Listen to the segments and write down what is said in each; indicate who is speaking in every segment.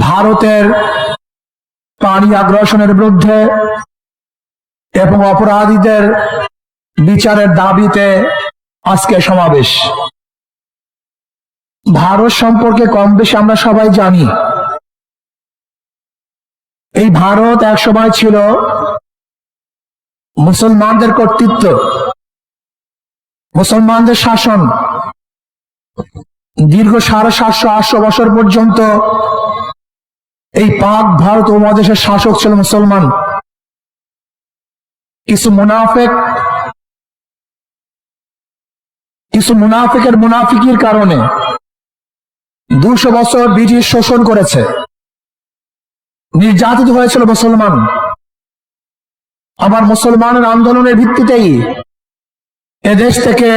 Speaker 1: ভারতের পানি আগ্রাসনের বিরুদ্ধে এবং অপরাধীদের বিচারের দাবিতে আজকে সমাবেশ। ভারত সম্পর্কে কম বেশি আমরা সবাই জানি। এই ভারত একসময় ছিল মুসলমানদের কর্তৃত্ব, মুসলমানদের শাসন। দীর্ঘ 750-800 বছর পর্যন্ত এই পাক ভারত উপমহাদেশের শাসক ছিল মুসলমান। কিছু মুনাফিকের মুনাফিকির কারণে 200 বছর ব্রিটিশ শোষণ করেছে, নির্যাতিত হয়েছিল মুসলমান। আবার মুসলমানের আন্দোলনের ভিত্তিতেই এদেশ থেকে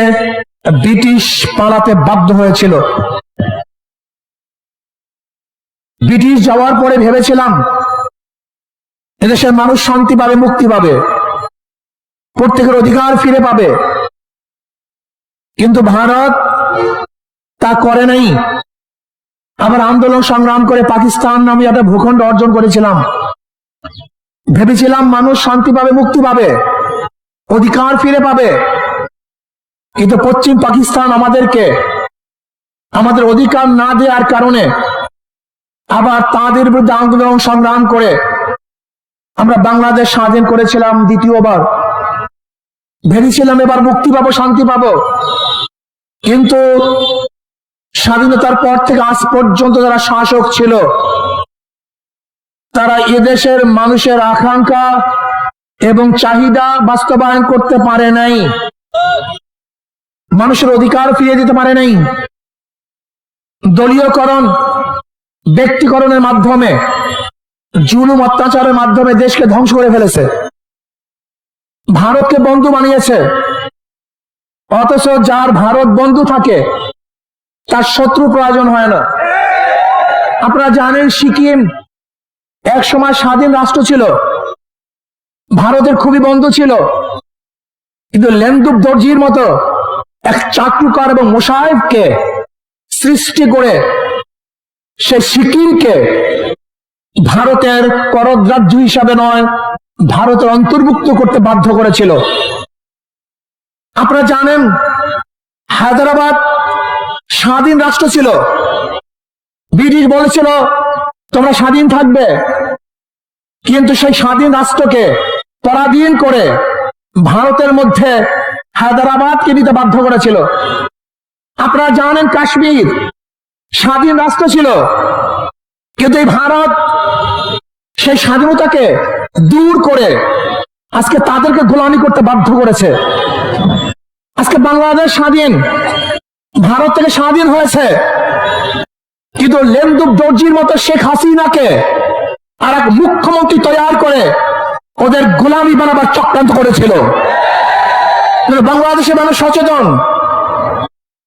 Speaker 1: ব্রিটিশ পালাতে বাধ্য হয়েছিল। ব্রিটিশ যাওয়ার পরে ভেবেছিলাম এদেশের মানুষ শান্তি পাবে, মুক্তি পাবে, প্রত্যেকের অধিকার ফিরে পাবে, কিন্তু ভারত তা করে নাই। আবার আন্দোলন সংগ্রাম করে পাকিস্তান নামে একটা ভূখণ্ড অর্জন করেছিলাম। ভেবেছিলাম মানুষ শান্তি পাবে, মুক্তি পাবে, অধিকার ফিরে পাবে, কিন্তু পশ্চিম পাকিস্তান আমাদেরকে আমাদের অধিকার না দেওয়ার কারণে আবার তাদের বিরুদ্ধে আন্দোলন সংগ্রাম করে আমরা বাংলাদেশ স্বাধীন করেছিলাম দ্বিতীয়বার। ভেবেছিলাম এবার মুক্তি পাবো, শান্তি পাবো, কিন্তু স্বাধীনতার পর থেকে আজ পর্যন্ত যারা শাসক ছিল তারা এদেশের মানুষের আকাঙ্ক্ষা এবং চাহিদা বাস্তবায়ন করতে পারে নাই, মানুষের অধিকার ফিরিয়ে দিতে পারে নাই। দলীয়করণ, ব্যক্তিকরণের মাধ্যমে, জুলুম অত্যাচারের মাধ্যমে দেশকে ধ্বংস করে ফেলেছে। ভারতকে বন্ধু বানিয়েছে, অথচ যার ভারত বন্ধু থাকে তার শত্রু প্রয়োজন হয় না। আপনারা জানেন সিকিম এক সময় স্বাধীন রাষ্ট্র ছিল, ভারতের খুবই বন্ধু ছিল, কিন্তু লেন্দুক দর্জির মতো এক চাটুকার এবং মোশায়েবকে সৃষ্টি করে সে সিকিমকে ভারতের কররাজ্য হিসাবে নয়, ভারতের অন্তর্ভুক্ত করতে বাধ্য করেছিল। আপনারা জানেন হায়দ্রাবাদ স্বাধীন রাষ্ট্র ছিল, ব্রিটিশ বলেছিল তোমরা স্বাধীন থাকবে, কিন্তু সেই স্বাধীন রাষ্ট্রকে পরাধীন করে ভারতের মধ্যে হায়দ্রাবাদকে দিতে বাধ্য করেছিল। আপনারা জানেন কাশ্মীর স্বাধীন রাষ্ট্র ছিল, কিন্তু এই ভারত সেই স্বাধীনতাকে দূর করে আজকে তাদেরকে গোলামি করতে বাধ্য করেছে। আজকে বাংলাদেশ স্বাধীন, ভারত থেকে স্বাধীন হয়েছে, কিন্তু লেন্দুক দর্জির মতো শেখ হাসিনাকে আর এক মুখ্যমন্ত্রী তৈরি করে ওদের গোলামি বানাবার চক্রান্ত করেছিল। বাংলাদেশের মানুষ সচেতন,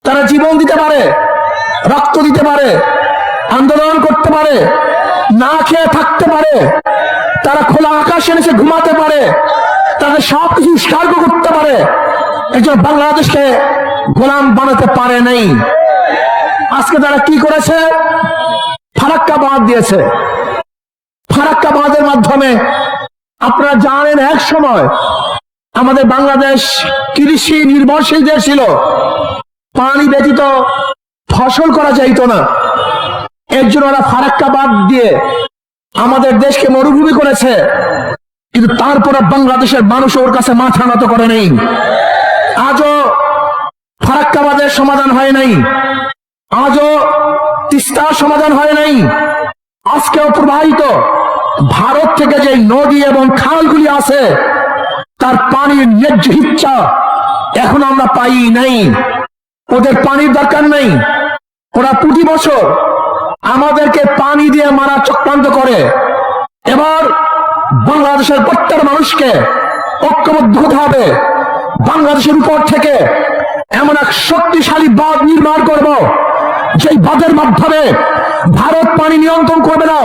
Speaker 1: তারা জীবন দিতে পারে, রক্ত দিতে পারে, আন্দোলন করতে পারে, না খেয়ে থাকতে পারে, তারা খোলা আকাশে নিচে ঘুমাতে পারে, তাদের সবকিছু উৎসর্গ করতে পারে। একজন বাংলাদেশকে গোলাম বানাতে পারে নাই। আজকে তারা কি করেছে? ফারাক্কা বাঁধ দিয়েছে। ফারাক্কা বাঁধের মাধ্যমে আপনারা জানেন এক সময় আমাদের বাংলাদেশ কৃষি নির্ভরশীল দেশ ছিল, পানি ব্যতীত ফসল করা যাইত না। এর জন্য ওরা ফারাক্কা বাঁধ দিয়ে আমাদের দেশকে মরুভূমি করেছে, কিন্তু তারপরে বাংলাদেশের মানুষ ওর কাছে মাথা নত করে নেই। আজও ফারাক্কা বাঁধের সমাধান হয় নাই, আজও তিস্তার সমাধান হয় নাই। আজকেও প্রবাহিত ভারত থেকে যে নদী এবং খালগুলি আছে তার পানির ন্যায্য ইচ্ছা এখন আমরা পাই নাই। ওদের পানির দরকার নেই, ওরা প্রতি বছর আমাদেরকে পানি দিয়ে মারা চক্রান্ত করে। এবার বাংলাদেশের প্রত্যেক মানুষকে ঐক্যবদ্ধ হতে হবে। বাংলাদেশের উপর থেকে এমন এক শক্তিশালী বাঁধ নির্মাণ করব, যেই বাঁধের মাধ্যমে ভারত পানি নিয়ন্ত্রণ করবে না,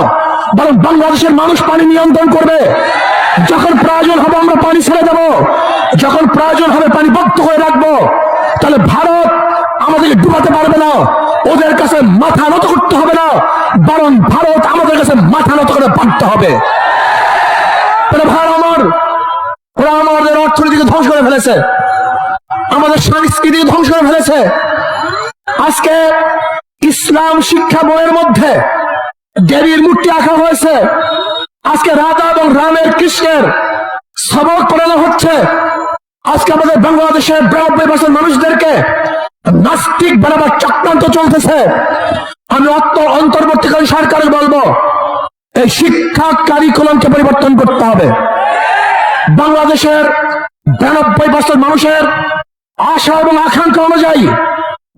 Speaker 1: বরং বাংলাদেশের মানুষ পানি নিয়ন্ত্রণ করবে। যখন প্রয়োজন হবে আমরা পানি ছেড়ে দেব, যখন প্রয়োজন হবে পানি বন্ধ করে রাখবো, তাহলে ভারত আমাদেরকে ডুবাতে পারবে না, ওদের কাছে মাথা নত করতে হবে না, বরং ভারত আমাদের কাছে মাথা নত করে বাঁধতে হবে। ভাই আমার, ওরা আমাদের অর্থনীতিকে ধ্বংস করে ফেলেছে, আমাদের সংস্কৃতিকে ধ্বংস করে ফেলেছে। আজকে ইসলাম শিক্ষা বইয়ের মধ্যে দেবীর মূর্তি আঁকা হয়েছে, আজকে রাধা এবং রামের কৃষ্ণের সবক পড়ানো হচ্ছে। আজকে আমাদের বাংলাদেশের 92% মানুষদেরকে নাস্তিক বানাবার চক্রান্ত চলতেছে। আমি অন্তর্বর্তীকালীন সরকারের বলবো, এই শিক্ষা কারিকুলামকে পরিবর্তন করতে হবে। বাংলাদেশের 92% মানুষের আশা এবং আকাঙ্ক্ষা অনুযায়ী,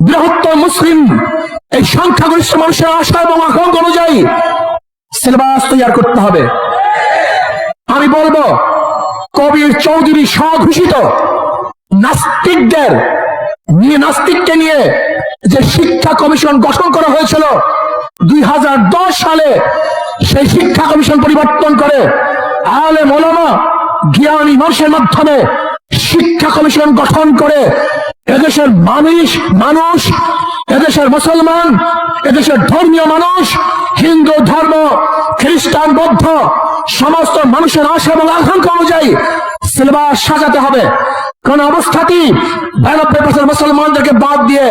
Speaker 1: বৃহত্তর মুসলিম এই সংখ্যাগরিষ্ঠ মানুষের আশা এবং আকাঙ্ক্ষা অনুযায়ী সিলেবাস তৈরি করতে হবে। আমি বলবো, কবির চৌধুরী স্বঘোষিত নাস্তিককে নিয়ে যে শিক্ষা কমিশন গঠন করা হয়েছিল 2010 সালে, সেই শিক্ষা কমিশন পরিবর্তন করে আলেম ওলামা জ্ঞানী মানুষের মাধ্যমে শিক্ষা কমিশন গঠন করে এদেশের মানুষ, এদেশের মুসলমান, এদেশের ধর্মীয় মানুষ, হিন্দু ধর্ম, খ্রিস্টান, বৌদ্ধ সমস্ত মানুষের আশা এবং আকাঙ্ক্ষা অনুযায়ী সিলেবাস সাজাতে হবে। কোন অবস্থাতেই 92% মুসলমানদেরকে বাদ দিয়ে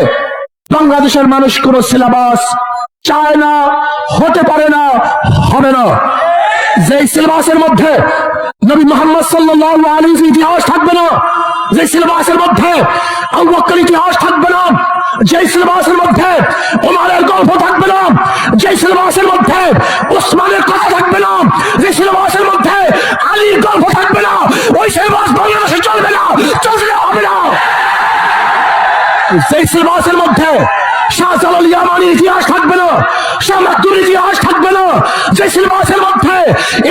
Speaker 1: বাংলাদেশের মানুষ কোন সিলেবাস চায় না, হতে পারে না, হবে না। যে সিলেবাসের মধ্যে নবী মুহাম্মদ সাল্লাল্লাহু আলাইহি ওয়াসাল্লাম ইতিহাস থাকবে না, যে সিলেবাসের মধ্যে আবু বকর ইতিহাস থাকবে না, যে সিলেবাসের মধ্যে ওমরের গল্প থাকবে না, যে সিলেবাসের মধ্যে ওসমানের কথা থাকবে না, যে সিলেবাসের মধ্যে আলীর গল্প থাকবে না, ওই সিলেবাস বাংলাদেশে চলবে না, চলবে হবে না। যে সিলেবাসের মধ্যে শাহজালাল ইয়ামানির ইতিহাস থাকবে না, শাহ মাকদুমের ইতিহাস থাকবে না, যে সিলেবাসের মধ্যে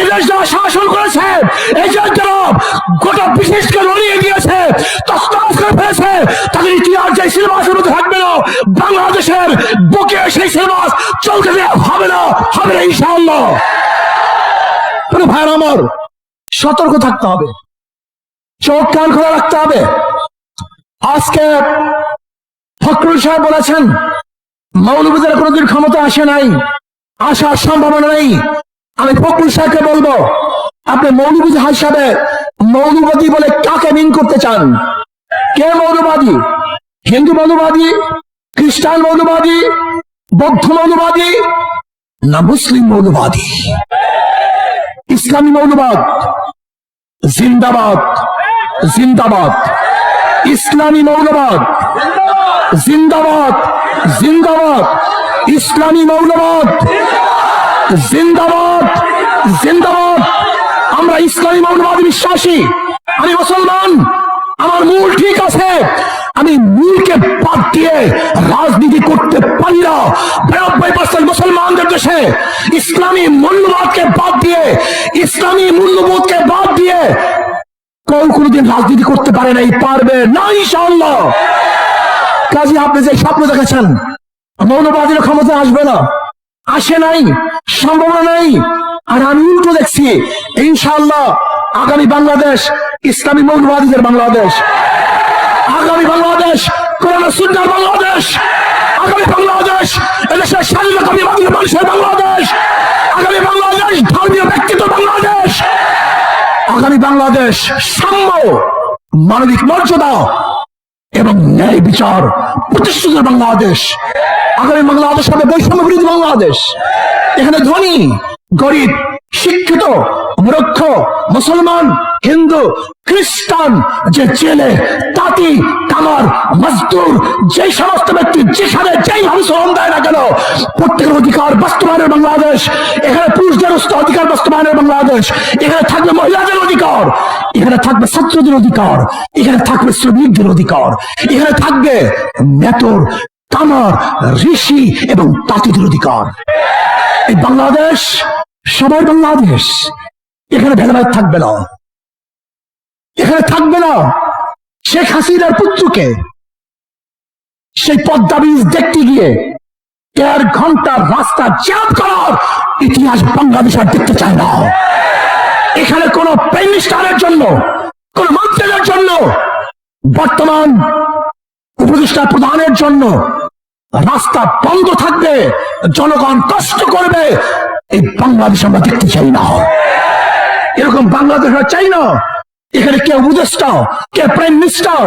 Speaker 1: এদেশ যারা শাসন করেছে, এই যে গোটা বিশেষকে লড়িয়ে দিয়েছে, তসনস করে ফেলেছে, তাদের ইতিহাস যে সিলেবাসের মধ্যে থাকবে না, বাংলাদেশের বুকে সেই সিলেবাস চলতে হবে না, হবে না ইনশাআল্লাহ। ভাইয়ের আমার, সতর্ক থাকতে হবে, চোখ কান খোলা রাখতে হবে। আজকে ফখরুল সাহেব বলেছেন মৌলবীদের কোনোদিন ক্ষমতা আসে নাই, আসার সম্ভাবনা নেই। আমি ফখরুল সাহেবকে বলবো, আপনি মৌলবী হিসাবে মৌলবাদী বলে কাকে মিন করতে চান? কে মৌলবাদী? হিন্দু মৌলবাদী, খ্রিস্টান মৌলবাদী, বৌদ্ধ মৌলবাদী, না মুসলিম মৌলবাদী? ইসলামী মৌলবাদ জিন্দাবাদ, জিন্দাবাদ। ইসলামী মৌলবাদ জিন্দাবাদ, জিন্দাবাদ। ইসলামী মৌলবাদ জিন্দাবাদ, জিন্দাবাদ। আমরা ইসলামী মৌলবাদী বিশ্বাসী, আমি মুসলমান, আমার মূল ঠিক আছে, আমি মূলকে বাদ দিয়ে রাজনীতি করতে পারি না। 92% মুসলমানদের দেশে ইসলামী মূল্যবোধকে বাদ দিয়ে, ইসলামী মূল্যবোধকে বাদ দিয়ে কেউ কোনোদিন রাজনীতি করতে পারে নাই, পারবে না ইনশাআল্লাহ। কাজে আপনি যে স্বপ্ন দেখেছেন মৌলবাদীর ক্ষমতা আসবে না, আসে নাই, সম্ভাবনা নেই। আর আমি উল্টো দেখছি, ইনশাআল্লাহ আগামী বাংলাদেশ ইসলামী মৌলবাদীদের বাংলাদেশ, আগামী বাংলাদেশ কোরআন সুন্নাহর বাংলাদেশ, আগামী বাংলাদেশ এদেশের স্বাধীনতাবাদী মানুষের বাংলাদেশ, আগামী বাংলাদেশ ধর্মীয় ব্যক্তিত্ব বাংলাদেশ, আগামী বাংলাদেশ সাম্য, মানবিক মর্যাদা এবং ন্যায় বিচার প্রতিষ্ঠিত বাংলাদেশ। আগামী বাংলাদেশ হবে বৈষম্য বিরোধী বাংলাদেশ। এখানে ধনী গরিব, শিক্ষিত মূর্খ, মুসলমান, হিন্দু, খ্রিস্টান, যে জেলে, তাঁতি, কামার, মজদুর, যে সমস্ত ব্যক্তি যেখানে যেইভাবে শ্রম দেয় না কেন, প্রত্যেকের অধিকার বাস্তবায়নের বাংলাদেশ। এখানে পুরুষদের অধিকার বাস্তবায়নের বাংলাদেশ। এখানে থাকবে মহিলাদের অধিকার, এখানে থাকবে ছাত্রদের অধিকার, এখানে থাকবে শ্রমিকদের অধিকার, এখানে থাকবে মেতর, কামার, ঋষি এবং তাঁতিদের অধিকার। এই বাংলাদেশ সবার বাংলাদেশ। এখানে ভেদাভেদ থাকবে না, এখানে থাকবে না শেখ হাসিনার পুত্রকে সেই পদ্মা ব্রিজ দেখতে গিয়ে 1.5 ঘন্টার রাস্তা জ্যাম করার ইতিহাস বাংলাদেশ আর দেখতে চায় না। এখানে কোন প্রাইম মিনিস্টারের জন্য, কোন মন্ত্রীদের জন্য, বর্তমান উপদেষ্টা প্রধানের জন্য রাস্তা বন্ধ থাকবে, জনগণ কষ্ট করবে, এই বাংলাদেশ আমরা দেখতে চাই না। এরকম বাংলাদেশ আমরা চাই না। এখানে কে উপদেষ্টা, কে প্রাইম মিনিস্টার,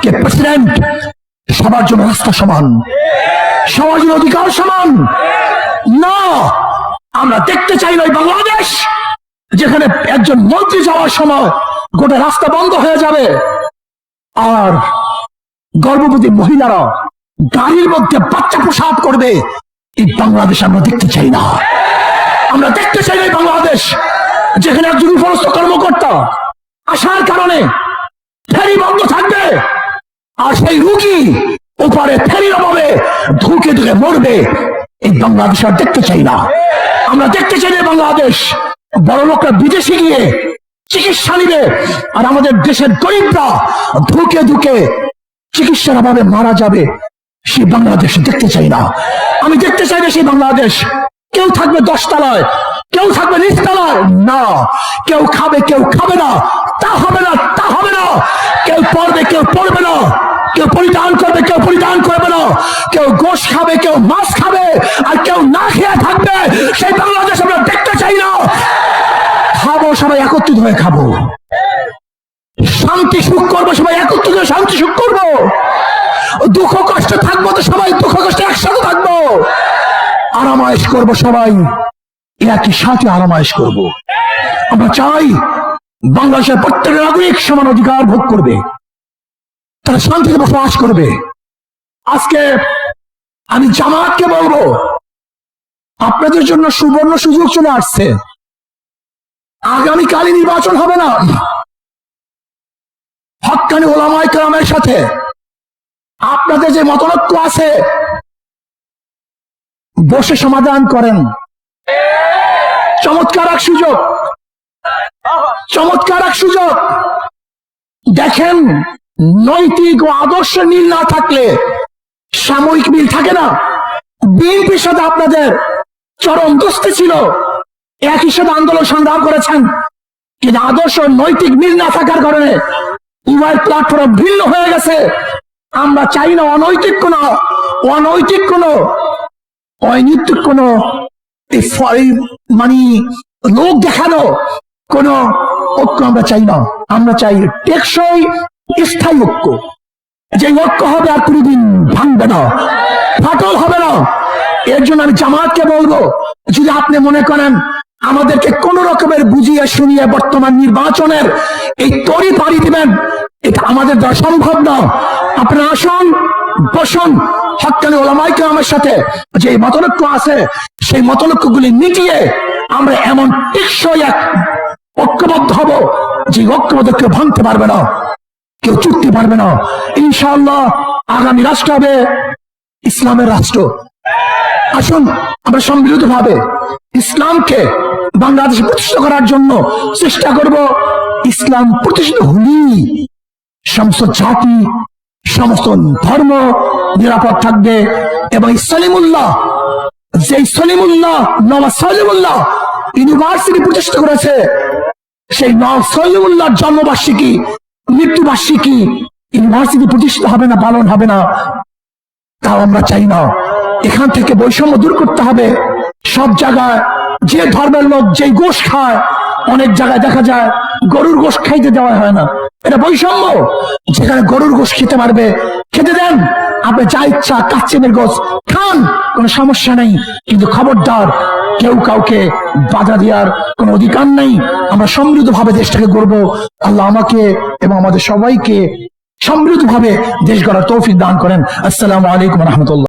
Speaker 1: কে প্রেসিডেন্ট, সবার জন্য রাস্তা সমান, সবার জন্য অধিকার সমান না। আমরা দেখতে চাই না এই বাংলাদেশ যেখানে একজন মন্ত্রী যাওয়ার সময় গোটা রাস্তা বন্ধ হয়ে যাবে, আর গর্ভবতী মহিলারা গাড়ির মধ্যে বাচ্চা প্রসব করবে। এই বাংলাদেশ আমরা দেখতে চাই না। আমরা দেখতে চাই না এই বাংলাদেশ যেখানে একজন উপরস্থ কর্মকর্তা আসার কারণে ফেরি বন্ধ থাকবে, আর সেই রুগী ওপারে ফেরির অভাবে ধুকে ধুকে মরবে। এই বাংলাদেশ আর দেখতে চাই না। আমরা দেখতে চাই না বাংলাদেশ বড় লোকরা বিদেশে গিয়ে চিকিৎসা নিবে, আর আমাদের দেশের গরিবরা ধুকে ধুকে চিকিৎসার অভাবে মারা যাবে। সেই বাংলাদেশ দেখতে চাই না। আমি দেখতে চাই না সেই বাংলাদেশ কেউ থাকবে 10 তলায়, কেউ থাকবে 20 তলায়, না। কেউ খাবে, কেউ খাবে না, তা হবে না, তা হবে না। কেউ পড়বে, কেউ পড়বে না। কেউ পরিধান করবে, কেউ পরিধান করবে না। কেউ গোশ খাবে, কেউ মাছ খাবে, আর কেউ না খেয়ে থাকবে। সেই বাংলাদেশ আমরা দেখতে চাই না। খাবো সবাই একত্রিত হয়ে খাবো, শান্তি সুখ করবো সবাই একত্রিত হয়ে শান্তি সুখ করবো, দুঃখ কষ্ট থাকবো তো সবাই দুঃখ কষ্ট একসাথে থাকবো, আরামায়েশ করবো সবাই একই সাথে আরামায়েশ করবো। আমরা চাই বাংলাদেশের প্রত্যেক নাগরিক সমান অধিকার ভোগ করবে, তারা শান্তিতে বসবাস করবে। আজকে আমি জামাতকে বলবো, আপনাদের জন্য সুবর্ণ সুযোগ চলে আসছে। আগামীকালই নির্বাচন হবে না, হক্কানি ওলামায়ে কেরামের সাথে আপনাদের যে মতনৈক্য আছে বসে সমাধান করেন। চমৎকার এক সুযোগ, চমৎকার এক সুযোগ। দেখেন, নৈতিক ও আদর্শ মিল না থাকলে সাময়িক মিল থাকে না। বিএনপির সাথে আপনাদের চরম দোস্তি ছিল, একই সাথে আন্দোলন সংগ্রাম করেছেন, কিন্তু আদর্শ নৈতিক মিল না থাকার কারণে উভয় প্ল্যাটফর্ম ভিন্ন হয়ে গেছে। আমরা চাই না অনৈতিক কোন মানে লোক দেখানো কোন ঐক্য আমরা চাই না। আমরা চাই টেকসই স্থায়ী ঐক্য, যে ঐক্য হবে আর কোনদিন ভাঙবে না, ফাটল হবে না। এর জন্য আমি জামাতকে বলবো, যদি আপনি মনে করেন আমাদেরকে কোন রকমের বুঝিয়ে শুনিয়ে বর্তমান নির্বাচনের এই তরি পাড়ি দিবেন, এটা আমাদের দ্বারা সম্ভব না। আপনারা আসুন, বসুন, হক্কানি ওলামায়ে কেরামের সাথে যে মতনৈক্য আছে সেই মতনৈক্যগুলি মিটিয়ে আমরা এমন টেকসই এক ঐক্যবদ্ধ হব যে ঐক্যবদ্ধ কেউ ভাঙতে পারবে না, কেউ চুক্তি পারবে না। ইনশাআল্লাহ আগামী রাষ্ট্র হবে ইসলামের রাষ্ট্র। আসুন আমরা সম্মিলিত ভাবে ইসলামকে বাংলাদেশে প্রতিষ্ঠা করার জন্য চেষ্টা করব। ইসলাম প্রতিষ্ঠিত হলেই সমস্ত জাতি, সমস্ত ধর্ম নিরাপদ থাকবে। এবং সলিমুল্লাহ, যে সলিমুল্লাহ, নওয়াজ সলিমুল্লাহ ইউনিভার্সিটি প্রতিষ্ঠা করেছে, সেই নওয়াজ সলিমুল্লাহর জন্মবার্ষিকী, মৃত্যুবার্ষিকী ইউনিভার্সিটি প্রতিষ্ঠিত হবে না, পালন হবে না, তাও আমরা চাই না। এখান থেকে বৈষম্য দূর করতে হবে। সব জায়গায় যে ধর্মের লোক যেই গোশ খায়, অনেক জায়গায় দেখা যায় গরুর গোশ খাইতে দেওয়া হয় না, এটা বৈষম্য। যেখানে গরুর গোশ খেতে পারবে খেতে দেন, আপনি যা ইচ্ছা কাচ্চিনের গোশ খান, কোনো সমস্যা নেই, কিন্তু খবরদার কেউ কাউকে বাধা দেওয়ার কোনো অধিকার নেই। আমরা সমৃদ্ধ ভাবে দেশটাকে গড়বো। আল্লাহ আমাকে এবং আমাদের সবাইকে সমৃদ্ধ ভাবে দেশ গড়ার তৌফিক দান করেন। আসসালামু আলাইকুম ওয়া রাহমাতুল্লাহ।